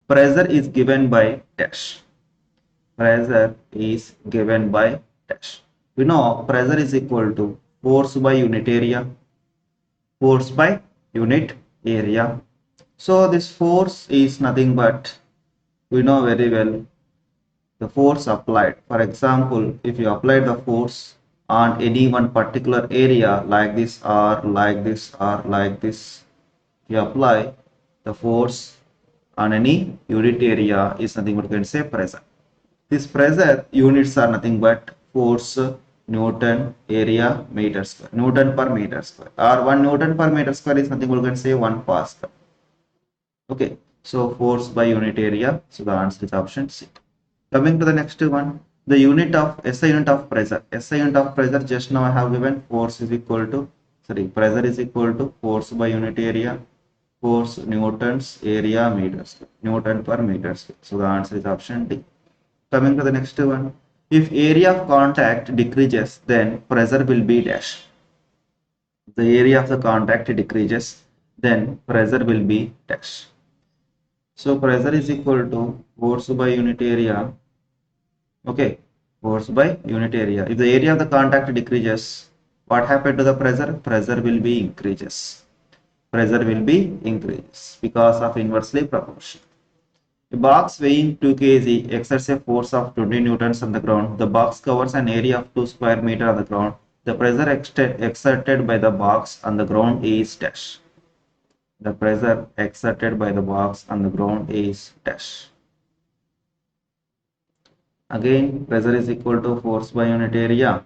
pressure is given by dash. Pressure is given by dash. We know pressure is equal to force by unit area. Force by unit area. So this force is nothing but, we know very well, the force applied. For example, if you apply the force on any one particular area like this or like this or like this, you apply the force on any unit area is nothing but you can say pressure. This pressure units are nothing but force, Newton, area, meter square, Newton per meter square, or 1 Newton per meter square is nothing but you can say 1 Pascal. Okay, so force by unit area. So the answer is option C. Coming to the next one, the unit of SI unit of pressure. SI unit of pressure, just now I have given force is equal to, sorry, pressure is equal to force by unit area, force newtons, area meters, Newton per meter square. So the answer is option D. Coming to the next one, if area of contact decreases, then pressure will be dash. The area of the contact decreases, then pressure will be dash. So pressure is equal to force by unit area. Okay, force by unit area. If the area of the contact decreases, what happened to the pressure? Pressure will be increases. Pressure will be increases because of inversely proportional. A box weighing 2 kg exerts a force of 20 newtons on the ground. The box covers an area of 2 square meter on the ground. The pressure exerted by the box on the ground is dash. The pressure exerted by the box on the ground is dash. Again, pressure is equal to force by unit area.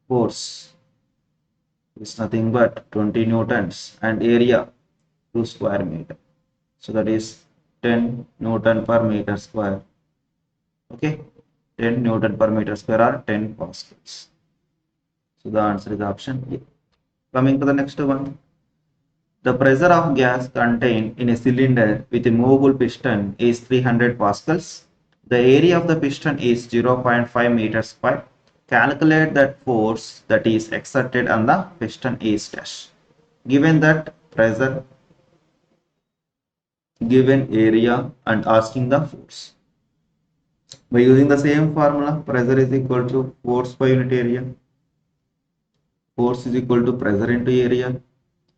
Force is nothing but 20 newtons and area 2 square meter. So that is 10 Newton per meter square. Okay, 10 Newton per meter square or 10 Pascals. So the answer is option A. Coming to the next one. The pressure of gas contained in a cylinder with a movable piston is 300 Pascals. The area of the piston is 0.5 meters square. Calculate that force that is exerted on the piston is dash. Given that pressure, given area and asking the force. By using the same formula, pressure is equal to force by unit area. Force is equal to pressure into area.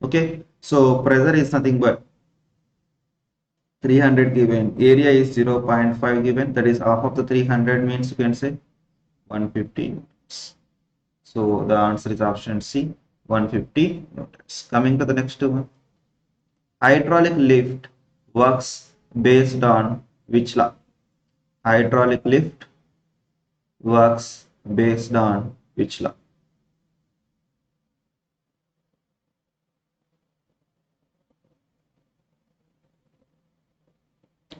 Okay, so pressure is nothing but 300 given, area is 0.5 given, that is half of the 300 means you can say 150 newtons. So the answer is option C, 150 newtons. Coming to the next one, hydraulic lift works based on which law? Hydraulic lift works based on which law?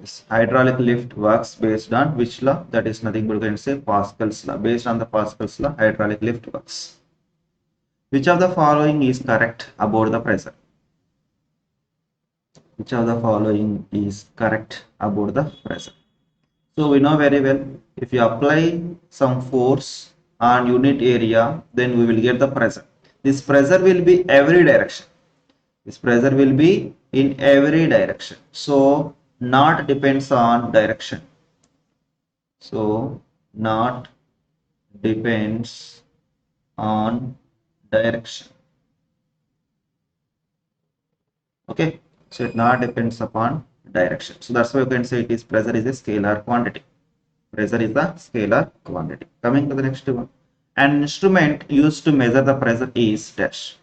Yes, hydraulic lift works based on which law? That is nothing but you can say Pascal's law. Based on the Pascal's law, hydraulic lift works. Which of the following is correct about the pressure? Which of the following is correct about the pressure? So we know very well, if you apply some force on unit area, then we will get the pressure. This pressure will be every direction. This pressure will be in every direction. So not depends on direction. So not depends on direction. Okay, so it not depends upon direction. So that's why you can say it is pressure is a scalar quantity. Pressure is the scalar quantity. Coming to the next one, an instrument used to measure the pressure is dash.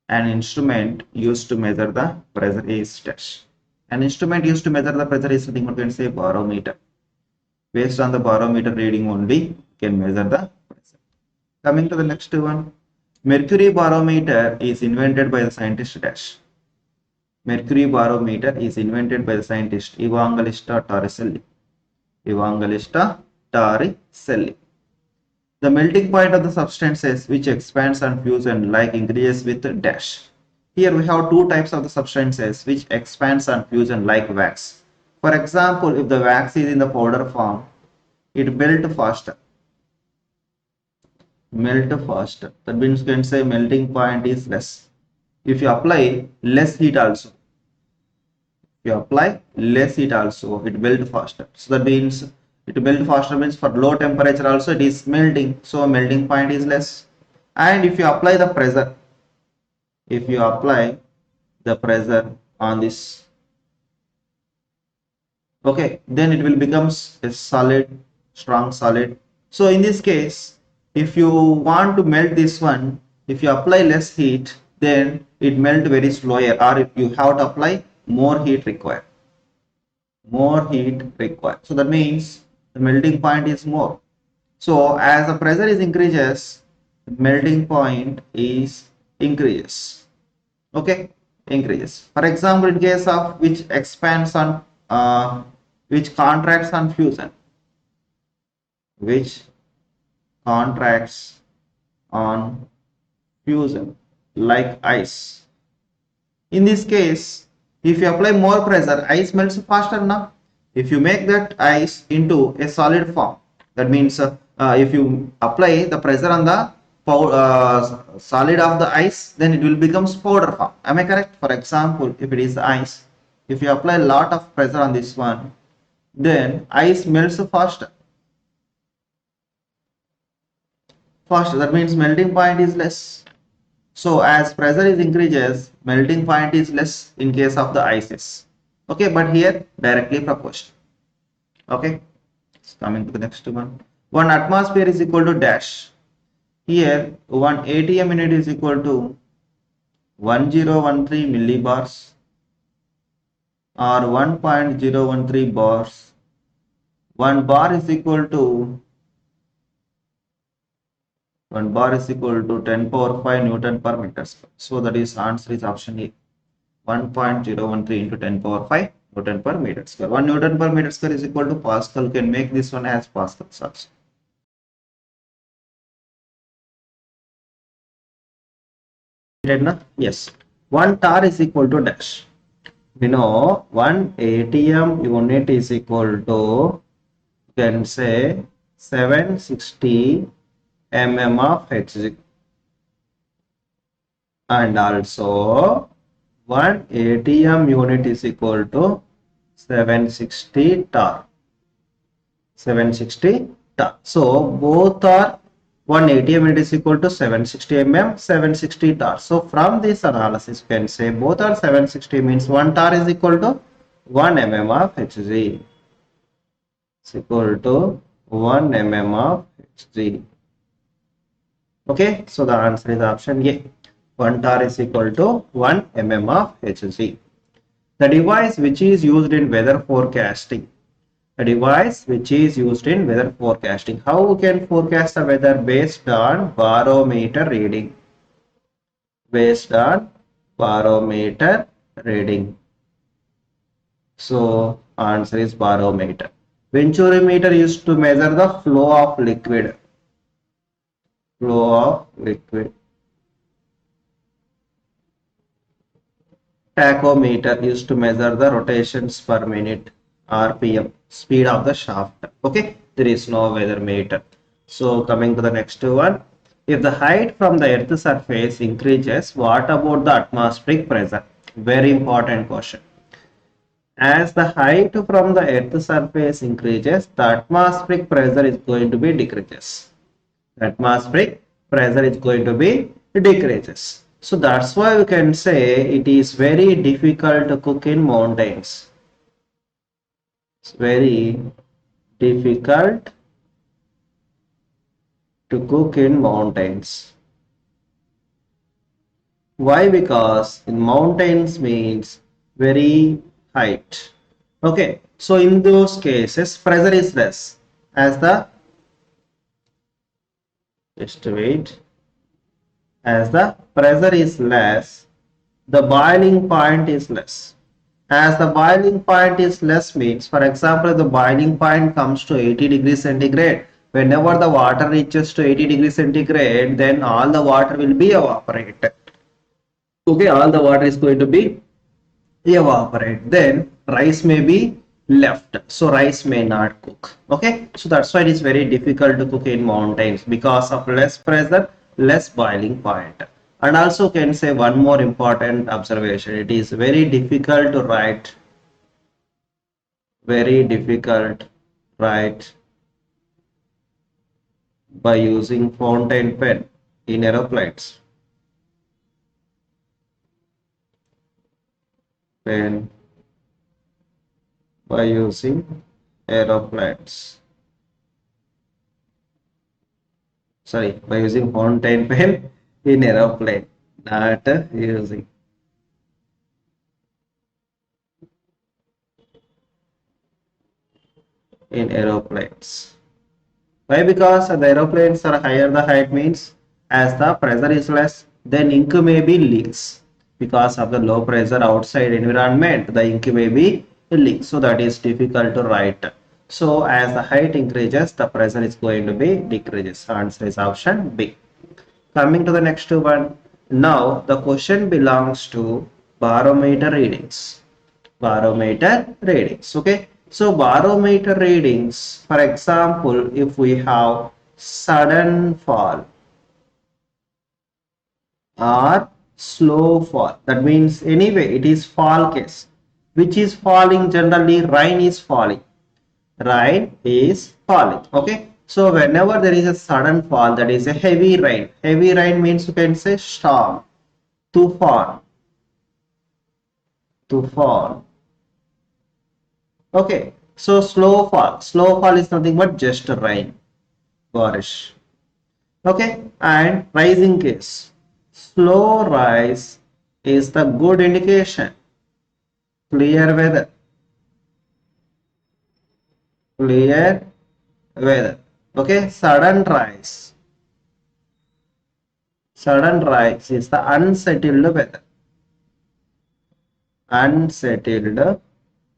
An instrument used to measure the pressure is dash. An instrument used to measure the pressure is something we can say barometer. Based on the barometer reading only, you can measure the pressure. Coming to the next one, mercury barometer is invented by the scientist dash. Mercury barometer is invented by the scientist Evangelista Torricelli. Evangelista Torricelli. The melting point of the substances which expands on fusion like increases with dash. Here we have two types of the substances which expands on fusion like wax. For example, if the wax is in the powder form, it melts faster. Melt faster. That means you can say melting point is less. If you apply less heat also, you apply less heat also, it melt faster. So that means it melt faster means for low temperature also it is melting, so melting point is less. And if you apply the pressure, if you apply the pressure on this, okay, then it will becomes a solid, strong solid. So in this case, if you want to melt this one, if you apply less heat, then it melt very slower, or if you have to apply more heat required, so that means the melting point is more. So as the pressure is increases, the melting point is increases, okay, increases. For example, in case of which expands on which contracts on fusion, which contracts on fusion, like ice. In this case, if you apply more pressure, ice melts faster now. If you make that ice into a solid form, that means if you apply the pressure on the solid of the ice, then it will become powder form. Am I correct? For example, if it is ice, if you apply a lot of pressure on this one, then ice melts faster. That means melting point is less. So as pressure is increases, melting point is less in case of the ices. Okay, but here directly proportional. Okay, coming to the next one. 1 atmosphere is equal to dash. Here 1 ATM unit is equal to 1013 millibars or 1.013 bars. 1 bar is equal to 10 power 5 Newton per meter square. So that is answer is option A. 1.013 into 10 power 5 Newton per meter square. 1 Newton per meter square is equal to Pascal. You can make this one as Pascal also. Yes. 1 tar is equal to dash. We know 1 ATM unit is equal to, you can say 760 mm of Hg, and also 1 ATM unit is equal to 760 tar. 760 tar. So both are 1 ATM unit is equal to 760 mm, 760 tar. So from this analysis, you can say both are 760 means 1 tar is equal to 1 mm of Hg. It's equal to 1 mm of Hg. Okay, so the answer is option A. 1 tar is equal to 1 mm of Hg. The device which is used in weather forecasting. A device which is used in weather forecasting. How we can forecast the weather? Based on barometer reading. Based on barometer reading. So answer is barometer. Venturimeter used to measure the flow of liquid. Flow of liquid. Tachometer used to measure the rotations per minute, RPM, speed of the shaft. Okay, there is no weather meter. So coming to the next one. If the height from the earth surface increases, what about the atmospheric pressure? Very important question. As the height from the earth surface increases, the atmospheric pressure is going to be decreases. Atmospheric pressure is going to be decreases. So that's why we can say it is very difficult to cook in mountains. It's very difficult to cook in mountains. Why? Because in mountains means very height. Okay, so in those cases pressure is less. As the as the pressure is less, the boiling point is less. As the boiling point is less means, for example, the boiling point comes to 80 degrees centigrade. Whenever the water reaches to 80 degrees centigrade, then all the water will be evaporated. Okay, all the water is going to be evaporate. Then rice may be left, so rice may not cook. Okay, so that's why it is very difficult to cook in mountains, because of less pressure, less boiling point. And also can say one more important observation, it is very difficult to write very difficult write by using fountain pen in aeroplanes. Pen by using aeroplanes. Sorry, by using fountain pen in aeroplane, not using. In aeroplanes. Why? Because the aeroplanes are higher the height means as the pressure is less, then ink may be leaks. Because of the low pressure outside environment, the ink may be leaks. So that is difficult to write. So as the height increases, the pressure is going to be decreases. Answer is option B. Coming to the next one. Now the question belongs to barometer readings. Barometer readings. Okay. So barometer readings, for example, if we have sudden fall or slow fall, that means anyway it is fall case. Which is falling? Generally rain is falling. Rain is falling. Okay. So whenever there is a sudden fall, that is a heavy rain. Heavy rain means you can say storm, tufan, tufan. Okay, so slow fall is nothing but just rain, barish. Okay, and rising case, slow rise is the good indication, clear weather, clear weather. Okay, sudden rise is the unsettled weather, unsettled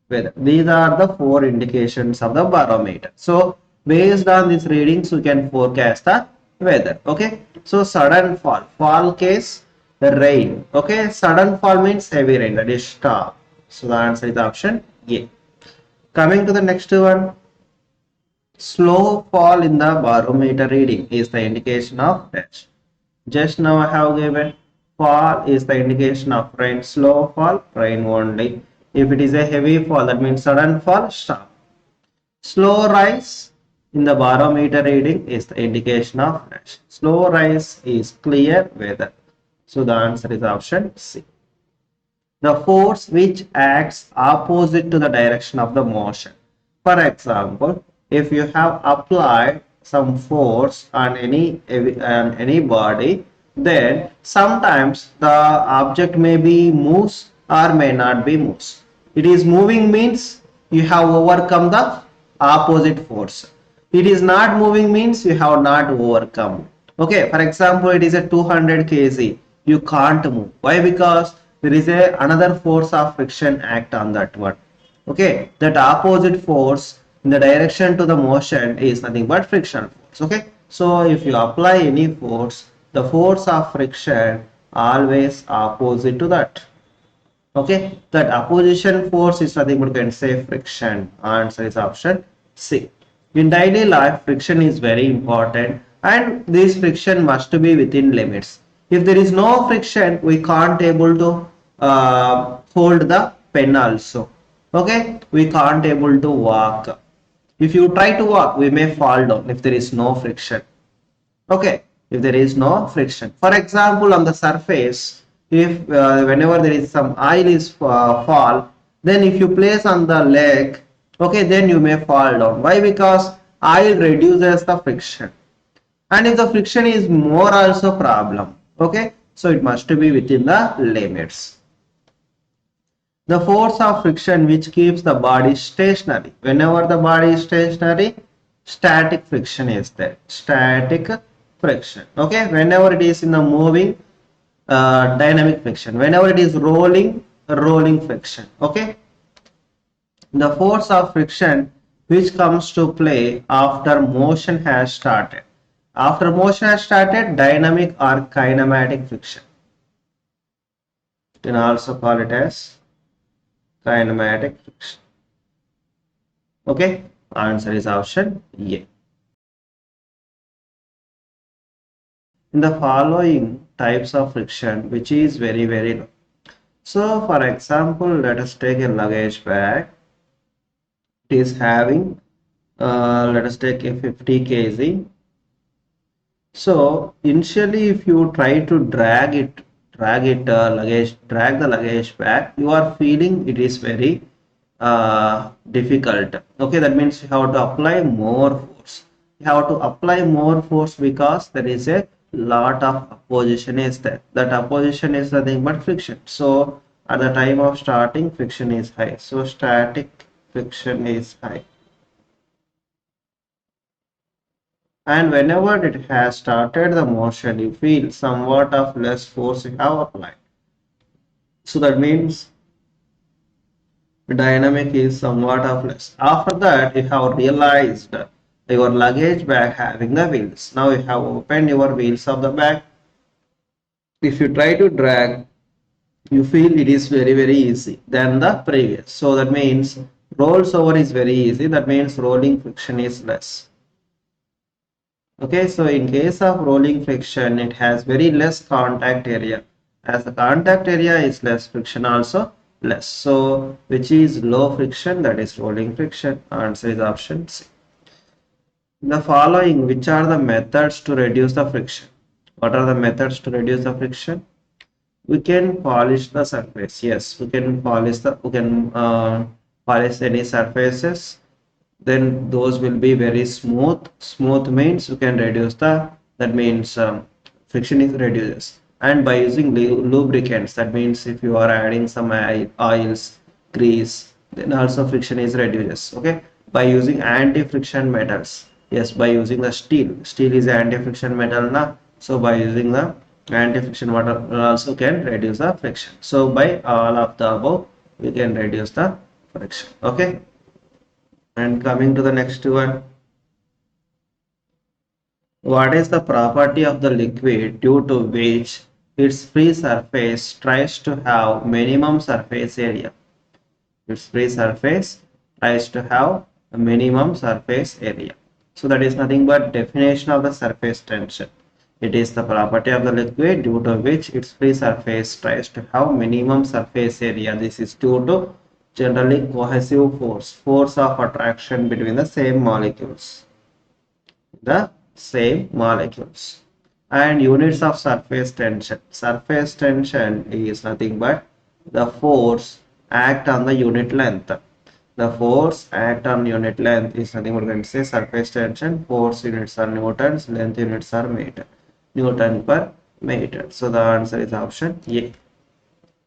weather. These are the four indications of the barometer. So based on these readings, we can forecast the weather. Okay. So sudden fall case, the rain. Okay. Sudden fall means heavy rain, that is storm. So the answer is option A. Coming to the next one, slow fall in the barometer reading is the indication of dash. Just now I have given fall is the indication of rain. Slow fall, rain only. If it is a heavy fall, that means sudden fall, storm. Slow rise in the barometer reading is the indication of dash. Slow rise is clear weather. So the answer is option C. The force which acts opposite to the direction of the motion. For example, if you have applied some force on any body, then sometimes the object may be moves or may not be moves. It is moving means you have overcome the opposite force. It is not moving means you have not overcome. Okay, for example, it is a 200 kg. You can't move. Why? Because there is another force of friction act on that one. Okay, that opposite force in the direction to the motion is nothing but friction force. Okay, so if you apply any force, the force of friction always opposite to that. Okay, that opposition force is nothing but you can say friction. Answer is option C. In daily life, friction is very important, and this friction must be within limits. If there is no friction, we can't able to hold the pen also. Okay, we can't able to walk. If you try to walk, we may fall down if there is no friction. Okay, if there is no friction. For example, on the surface, if whenever there is some oil is fall, then if you place on the leg, okay, then you may fall down. Why? Because oil reduces the friction, and if the friction is more, also problem. Okay, so it must be within the limits. The force of friction which keeps the body stationary. Whenever the body is stationary, static friction is there. Static friction. Okay, whenever it is in the moving, dynamic friction. Whenever it is rolling, rolling friction. Okay, the force of friction which comes to play after motion has started. After motion has started, dynamic or kinematic friction. You can also call it as kinematic friction. Okay, answer is option A. In the following types of friction, which is very low. So for example, let us take a luggage bag. it is having let us take a 50 kg. So initially if you try to drag the luggage back, you are feeling it is very difficult. Okay, that means you have to apply more force. You have to apply more force because there is a lot of opposition is there. That opposition is nothing but friction. So at the time of starting, friction is high. So static friction is high. And whenever it has started the motion, you feel somewhat of less force you have applied. So that means dynamic is somewhat of less. After that, you have realized your luggage bag having the wheels. Now you have opened your wheels of the bag. If you try to drag, you feel it is very easy than the previous. So that means rolls over is very easy. That means rolling friction is less. Okay, so in case of rolling friction, it has very less contact area. As the contact area is less, friction also less. So which is low friction, that is rolling friction. Answer is option C. The following, which are the methods to reduce the friction? What are the methods to reduce the friction? We can polish the surface. Yes, we can polish polish any surfaces. Then those will be very smooth. Smooth means you can reduce that means friction is reduces. And by using lubricants, that means if you are adding some oils, grease, then also friction is reduces. Okay, by using anti-friction metals. Yes, by using the steel is anti-friction metal now. So by using the anti-friction metal also can reduce the friction. So by all of the above, we can reduce the friction. Okay. And coming to the next one, what is the property of the liquid due to which its free surface tries to have minimum surface area? Its free surface tries to have a minimum surface area. So that is nothing but definition of the surface tension. It is the property of the liquid due to which its free surface tries to have minimum surface area. This is due to generally cohesive force of attraction between the same molecules. And units of surface tension. Surface tension is nothing but the force act on the unit length. The force act on unit length is nothing but, we can say, surface tension. Force units are newtons, length units are meter. Newton per meter. So the answer is option A.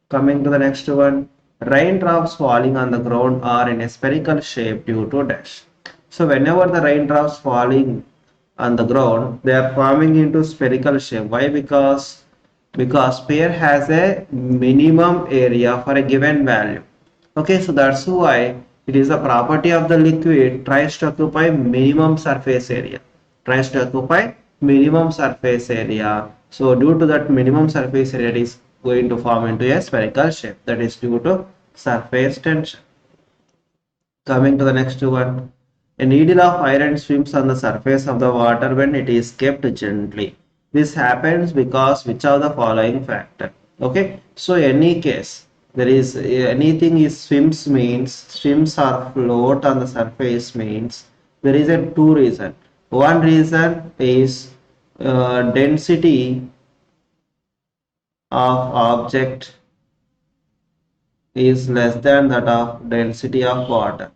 Coming to the next one, raindrops falling on the ground are in a spherical shape due to dash. So whenever the raindrops falling on the ground, they are forming into spherical shape. Why? Because sphere has a minimum area for a given value. Okay, so that's why it is a property of the liquid tries to occupy minimum surface area. Tries to occupy minimum surface area. So due to that minimum surface area, it is going to form into a spherical shape. That is due to surface tension. Coming to the next one, a needle of iron swims on the surface of the water when it is kept gently. This happens because which of the following factor? Okay, so any case there is anything is swims means swims or float on the surface means there is a two reason. One reason is density of object is less than that of density of water.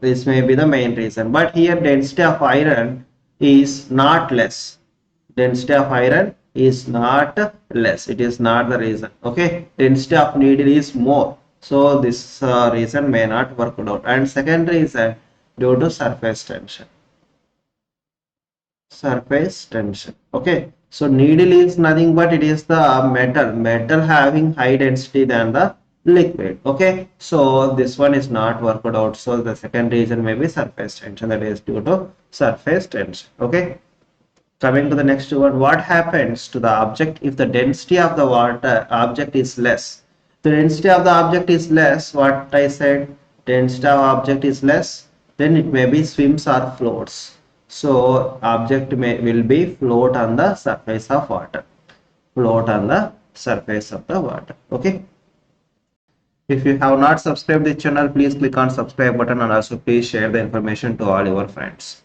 This may be the main reason, but here density of iron is not less. Density of iron is not less. It is not the reason. Okay, density of needle is more. So this reason may not work out. And second reason, due to surface tension. Surface tension. Okay, so needle is nothing but it is the metal having high density than the liquid. Okay, so this one is not worked out. So the second reason may be surface tension, that is due to surface tension. Okay, coming to the next one, what happens to the object if the density of the water object is less? The density of the object is less, what I said, density of object is less, then it may be swims or floats. So object will be float on the surface of water. Float on the surface of the water. Okay. If you have not subscribed the channel, please click on subscribe button and also please share the information to all your friends.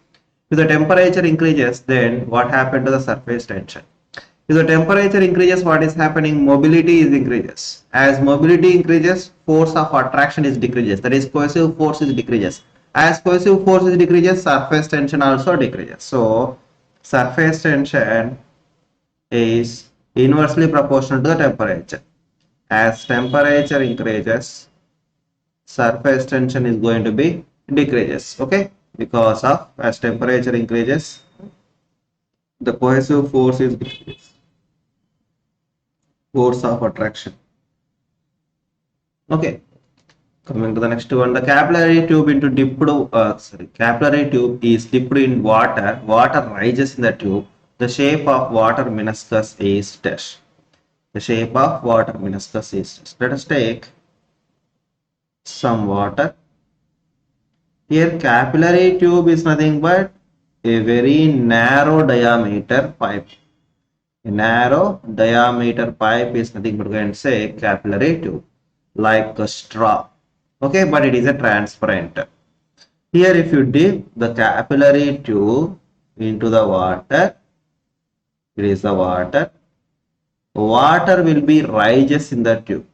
If the temperature increases, then what happened to the surface tension? If the temperature increases, what is happening? Mobility is increases. As mobility increases, force of attraction is decreases. That is, cohesive force is decreases. As cohesive force is decreases, surface tension also decreases. So, surface tension is inversely proportional to the temperature. As temperature increases, surface tension is going to be decreases. Okay, because of as temperature increases, the cohesive force is decreases. Force of attraction. Okay, coming to the next one, the capillary tube into capillary tube is dipped in water. Water rises in the tube. The shape of water meniscus is dash. The shape of water meniscus is dash. Let us take some water. Here, capillary tube is nothing but a very narrow diameter pipe. A narrow diameter pipe is nothing but we can say capillary tube, like a straw. Okay, but it is a transparent. Here, if you dip the capillary tube into the water, it is the water. Water will be rises in the tube.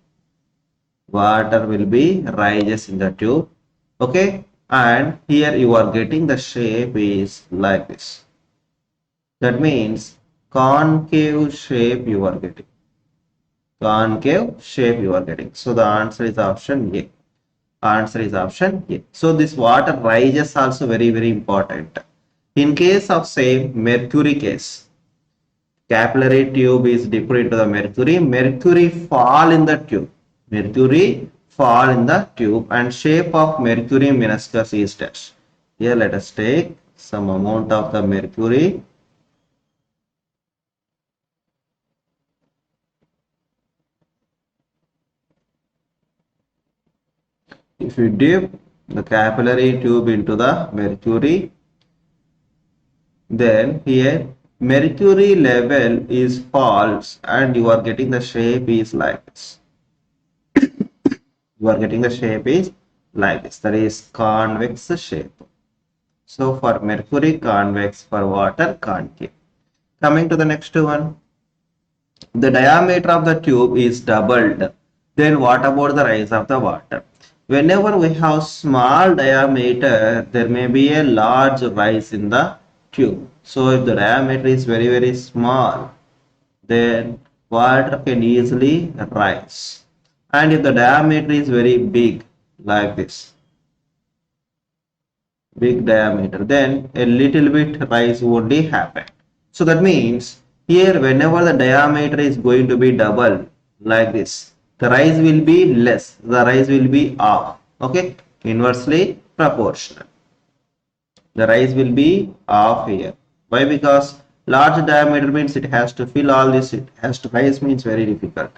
Water will be rises in the tube. Okay, and here you are getting the shape is like this. That means concave shape you are getting. Concave shape you are getting. So the answer is option A. Answer is option A. So this water rises also very important. In case of say mercury case, capillary tube is dipped into the mercury. Mercury fall in the tube. Mercury fall in the tube and shape of mercury meniscus is dash. Here let us take some amount of the mercury. If you dip the capillary tube into the mercury, then here mercury level is false and you are getting the shape is like this. You are getting the shape is like this. That is convex shape. So for mercury convex, for water concave. Coming to the next one, the diameter of the tube is doubled. Then what about the rise of the water? Whenever we have small diameter, there may be a large rise in the tube. So if the diameter is very small, then water can easily rise. And if the diameter is very big, like this, big diameter, then a little bit rise only happen. So that means here whenever the diameter is going to be double like this, the rise will be less, the rise will be off. Okay, inversely proportional. The rise will be off here. Why? Because large diameter means it has to fill all this, it has to rise means very difficult.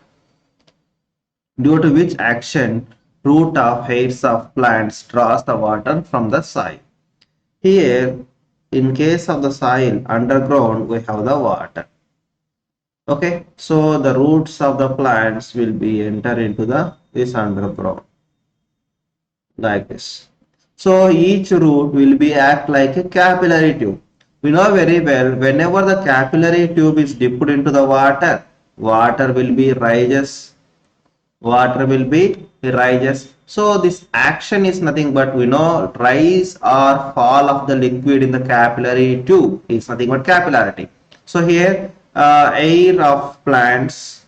Due to which action root of hairs of plants draws the water from the soil. Here, in case of the soil underground, we have the water. Okay, so the roots of the plants will be enter into this underground like this. So each root will be act like a capillary tube. We know very well whenever the capillary tube is dipped into the water, water will be rises. Water will be rises. So this action is nothing but we know rise or fall of the liquid in the capillary tube is nothing but capillarity. So here air of plants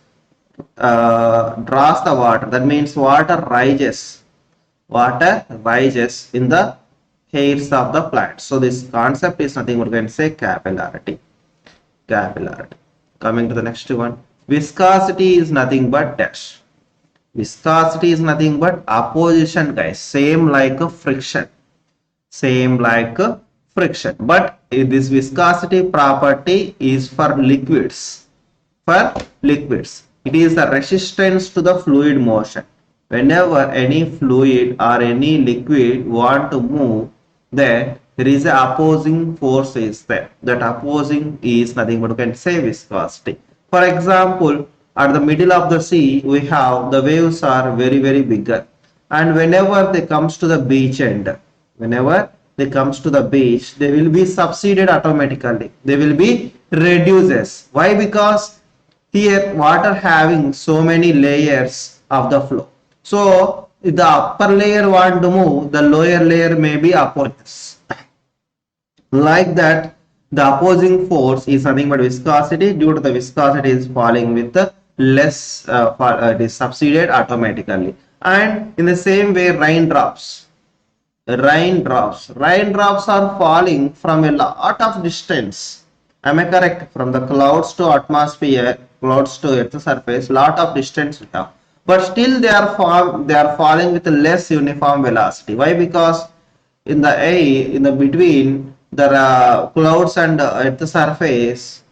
draws the water. That means water rises. Water rises in the hairs of the plant. So this concept is nothing but we can say capillarity. Capillarity. Coming to the next one, viscosity is nothing but dash. Viscosity is nothing but opposition, guys. Same like a friction. Same like a friction. But this viscosity property is for liquids. For liquids. It is the resistance to the fluid motion. Whenever any fluid or any liquid want to move, then there is a opposing force is there. That opposing is nothing but you can say viscosity. For example, at the middle of the sea, we have the waves are very bigger, and whenever they comes to the beach end, whenever they comes to the beach, they will be subsided automatically. They will be reduces. Why? Because here water having so many layers of the flow. So if the upper layer want to move, the lower layer may be opposite. Like that, the opposing force is nothing but viscosity. Due to the viscosity is falling with the less, it is subsided automatically. And in the same way, raindrops are falling from a lot of distance. Am I correct? From the clouds to atmosphere, clouds to earth surface, lot of distance we have, but still they are falling with a less uniform velocity. Why? Because in the air, in the between the clouds and earth surface,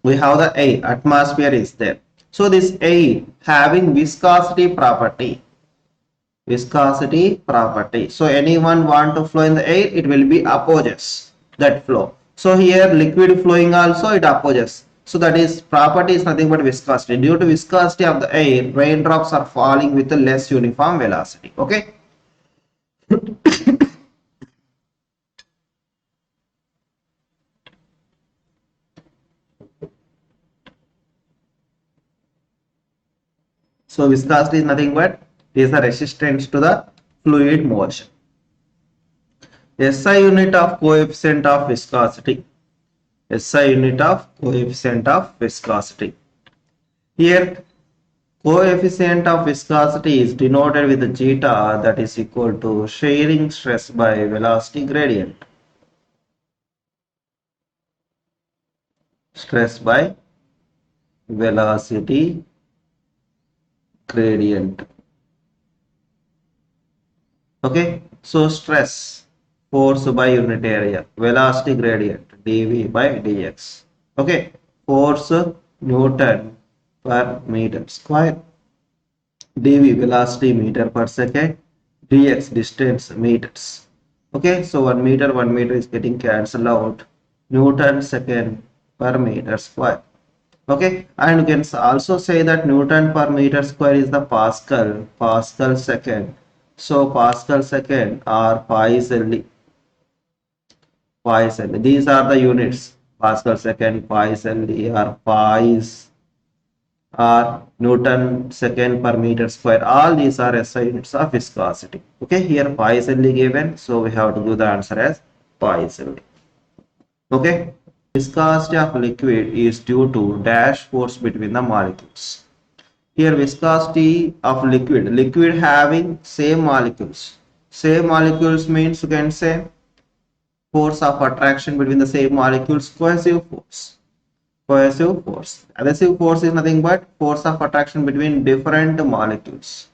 we have the air, atmosphere is there. So this air having viscosity property. So anyone want to flow in the air, it will be opposes that flow. So here liquid flowing also it opposes. So that is property is nothing but viscosity. Due to viscosity of the air, raindrops are falling with a less uniform velocity. Okay. So viscosity is nothing but is the resistance to the fluid motion. SI unit of coefficient of viscosity. SI unit of coefficient of viscosity. Here coefficient of viscosity is denoted with zeta, that is equal to shearing stress by velocity gradient. Stress by velocity gradient. Okay, so stress, force by unit area, velocity gradient, dV by dx. Okay, force Newton per meter square, dV velocity meter per second, dx distance meters. Okay, so 1 meter is getting cancelled out, Newton second per meter square. Okay, and you can also say that Newton per meter square is the Pascal second. So Pascal second or Pi/Sl. These are the units. Pascal second, Pi/Sl or Pi's or Newton second per meter square. All these are SI units of viscosity. Okay, here Pi/Sl given, so we have to do the answer as Pi/Sl. Okay. Viscosity of liquid is due to dash force between the molecules. Here viscosity of liquid having same molecules. Same molecules means you can say force of attraction between the same molecules, cohesive force. Adhesive force is nothing but force of attraction between different molecules.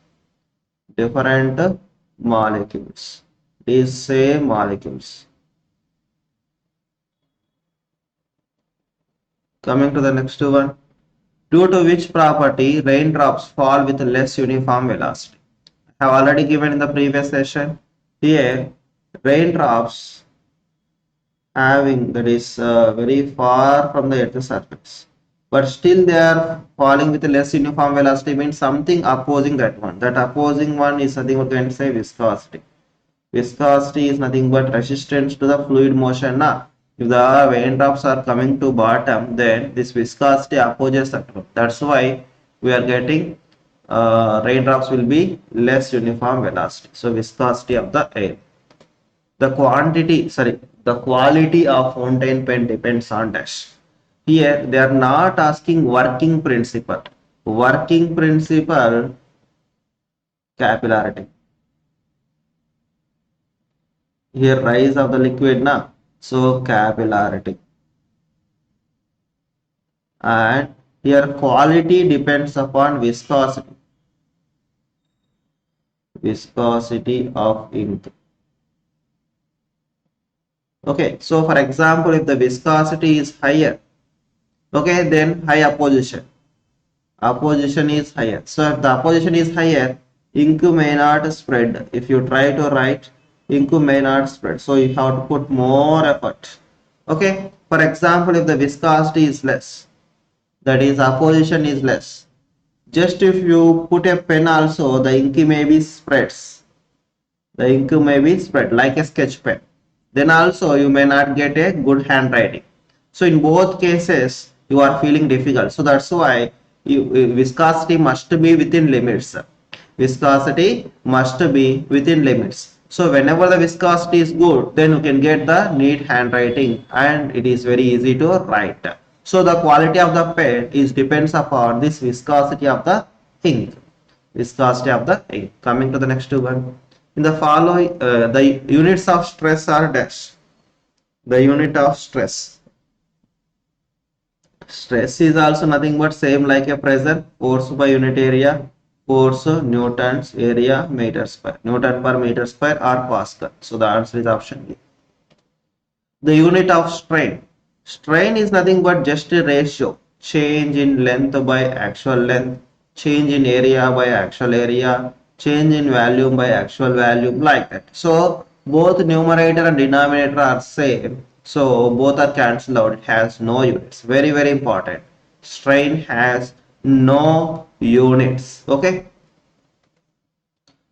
These same molecules. Coming to the next one, due to which property raindrops fall with less uniform velocity. I have already given in the previous session. Here raindrops having, that is very far from the earth surface, but still they are falling with less uniform velocity, means something opposing that one. That opposing one is nothing but, can say, viscosity. Viscosity is nothing but resistance to the fluid motion. Now if the raindrops are coming to bottom, then this viscosity opposes that one. That's why we are getting raindrops will be less uniform velocity. So viscosity of the air. The quality of fountain pen depends on dash. Here they are not asking working principle. Working principle, capillarity. Here rise of the liquid now. So capillarity. And here quality depends upon viscosity. Viscosity of ink. Okay, so for example, if the viscosity is higher, okay, then high opposition. Opposition is higher. So if the opposition is higher, ink may not spread. If you try to write, ink may not spread. So you have to put more effort. Okay, for example, if the viscosity is less, that is opposition is less. Just if you put a pen also, the ink may be spreads. The ink may be spread like a sketch pen. Then also you may not get a good handwriting. So in both cases, you are feeling difficult. So that's why viscosity must be within limits. Viscosity must be within limits. So whenever the viscosity is good, then you can get the neat handwriting and it is very easy to write. So the quality of the pen is depends upon this viscosity of the ink. Viscosity of the ink. Coming to the next one. In the following, the units of stress are dash. The unit of stress. Stress is also nothing but same like a pressure, force by unit area, force newtons, area meters per newton per meter square or pascal. So the answer is option B. The unit of strain. Strain is nothing but just a ratio, change in length by actual length, change in area by actual area, change in volume by actual volume, like that. So both numerator and denominator are same. So both are cancelled out. It has no units. Very, very important. Strain has no units. Okay.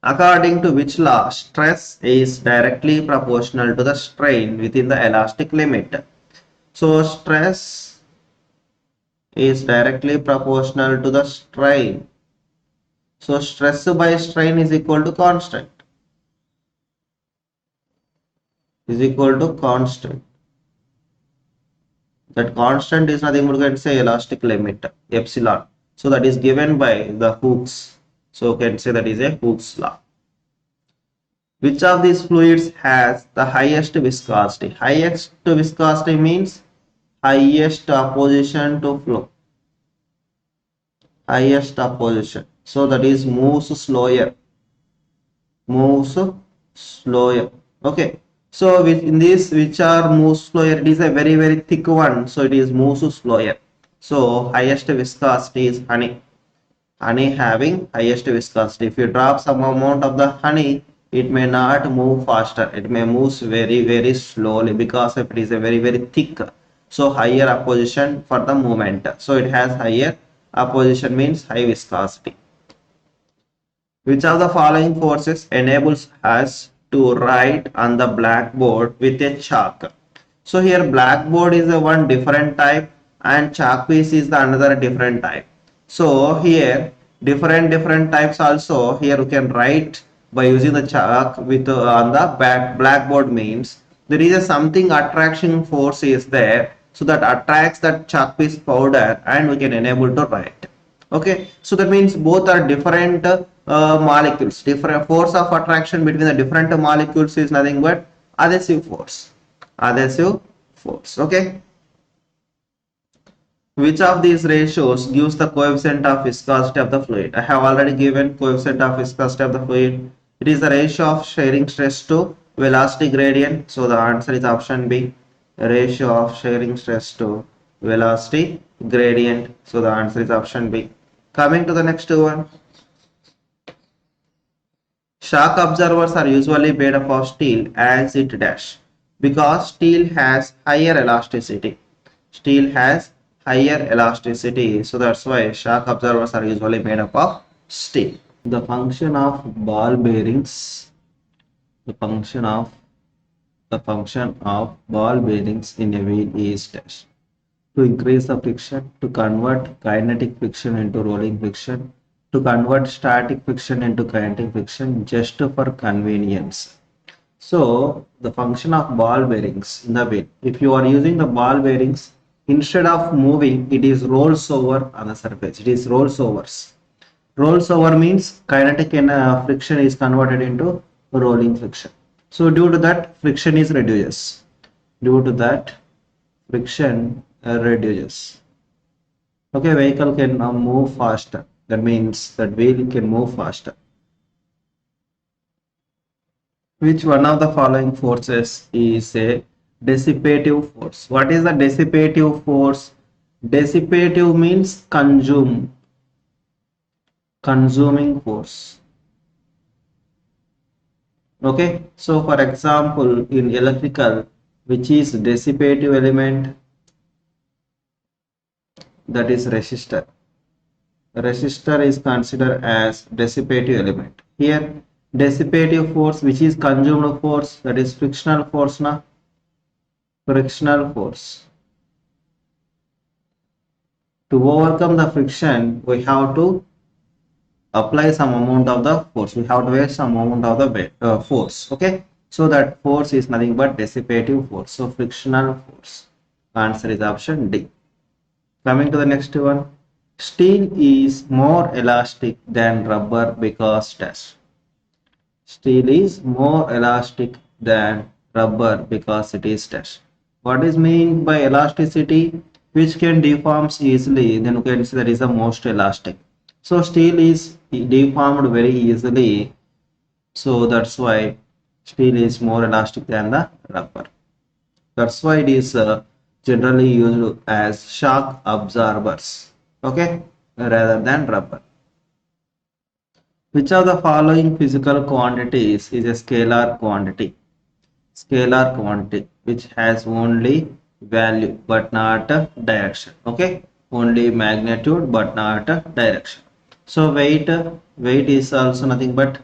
According to which law, stress is directly proportional to the strain within the elastic limit. So stress is directly proportional to the strain. So stress by strain is equal to constant. Is equal to constant. That constant is nothing but you can say elastic limit, epsilon. So that is given by the Hooke's. So you can say that is a Hooke's law. Which of these fluids has the highest viscosity? Highest viscosity means highest opposition to flow. Highest opposition. So that is moves slower. Moves slower. Okay. So in this which are moves slower, it is a very, very thick one. So it is moves slower. So highest viscosity is honey. Honey having highest viscosity. If you drop some amount of the honey, it may not move faster. It may move very, very slowly because it is a very, very thick. So higher opposition for the movement. So it has higher opposition means high viscosity. Which of the following forces enables us to write on the blackboard with a chalk? So here blackboard is a one different type and chalk piece is the another different type. So here different types also here you can write by using the chalk with on the blackboard means there is a something attraction force is there, so that attracts that chalk piece powder and we can enable to write. Okay, so that means both are different molecules. Different force of attraction between the different molecules is nothing but adhesive force. Adhesive force. Okay. Which of these ratios gives the coefficient of viscosity of the fluid? I have already given coefficient of viscosity of the fluid. It is the ratio of shearing stress to velocity gradient. So the answer is option B. Ratio of shearing stress to velocity gradient. So the answer is option B. Coming to the next one. Shock absorbers are usually made up of steel as it dash because steel has higher elasticity. Steel has higher elasticity, so that's why shock absorbers are usually made up of steel. The function of ball bearings, the function of ball bearings in a wheel is dash. To increase the friction, to convert kinetic friction into rolling friction, to convert static friction into kinetic friction, just for convenience. So the function of ball bearings in the wheel, if you are using the ball bearings, instead of moving, it is rolls over on the surface. It is rolls overs. Rolls over means kinetic friction is converted into rolling friction. So due to that, friction is reduces. Due to that, friction reduces. Okay, vehicle can now move faster. That means that wheel can move faster. Which one of the following forces is a dissipative force? What is the dissipative force? Dissipative means consuming force. Okay, so for example, in electrical, which is dissipative element? that is resistor. Resistor is considered as dissipative element. Here dissipative force, which is consumed force, that is frictional force na, frictional force. To overcome the friction, we have to apply some amount of the force. We have to weigh some amount of the force. Okay, so that force is nothing but dissipative force. So frictional force. Answer is option D. Coming to the next one. Steel is more elastic than rubber because dash. Steel is more elastic than rubber because it is dash. What is meant by elasticity? Which can deforms easily, then you can say that is the most elastic. So steel is deformed very easily, so that's why steel is more elastic than the rubber. That's why it is generally used as shock absorbers, okay, rather than rubber. Which of the following physical quantities is a scalar quantity? Scalar quantity which has only value but not direction. Okay, only magnitude but not direction. So weight is also nothing but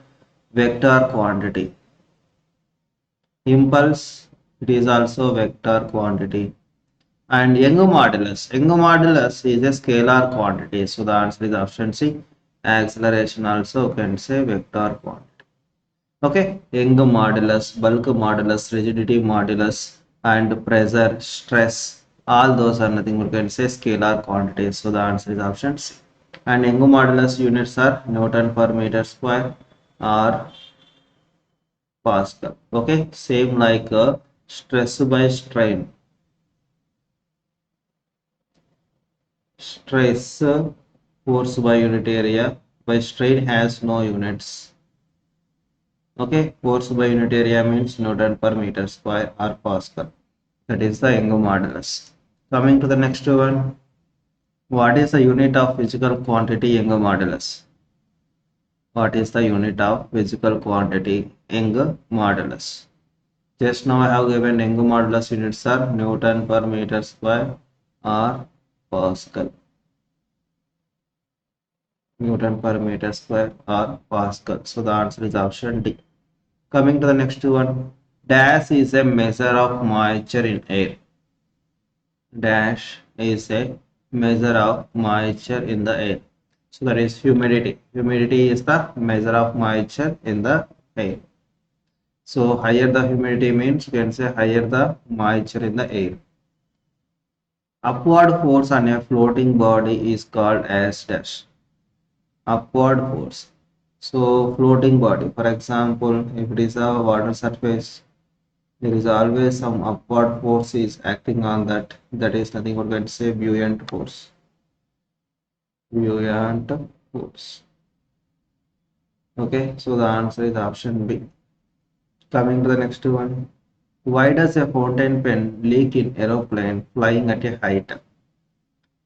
vector quantity. Impulse, it is also vector quantity. And Young modulus is a scalar quantity. So the answer is option C. Acceleration also can say vector quantity. Okay, Young modulus, bulk modulus, rigidity modulus, and pressure, stress, all those are nothing we can say scalar quantities. So the answer is option C. And Young modulus units are Newton per meter square or Pascal. Okay, same like stress by strain. Stress force by unit area, by strain has no units. Okay, force by unit area means Newton per meter square or Pascal. That is the Young modulus. Coming to the next one. What is the unit of physical quantity Young modulus? What is the unit of physical quantity Young modulus? Just now I have given Young modulus units are Newton per meter square or Pascal. Newton per meter square or Pascal. So the answer is option D. Coming to the next one. Dash is a measure of moisture in air. Dash is a measure of moisture in the air. So that is humidity. Humidity is the measure of moisture in the air. So higher the humidity means you can say higher the moisture in the air. Upward force on a floating body is called as dash. Upward force. So floating body, for example, if it is a water surface, there is always some upward force is acting on that. That is nothing but we can say buoyant force. Buoyant force. Okay, so the answer is option B. Coming to the next one. Why does a fountain pen leak in aeroplane flying at a height?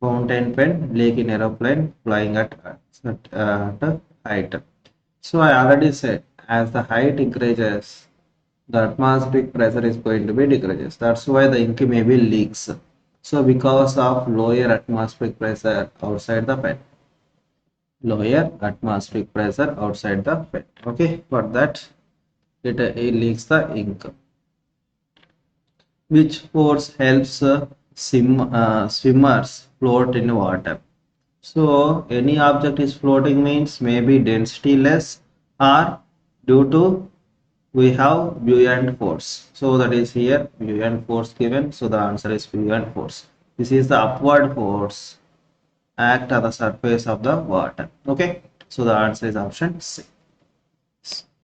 Fountain pen leak in aeroplane flying at height. So I already said, as the height increases, the atmospheric pressure is going to be decreases. That's why the ink may be leaks. So because of lower atmospheric pressure outside the pen. Lower atmospheric pressure outside the pen. Okay, for that it leaks the ink. Which force helps swimmers float in water? So any object is floating means maybe density less or due to we have buoyant force. So that is here buoyant force given. So the answer is buoyant force. This is the upward force act on the surface of the water. Okay. So the answer is option C.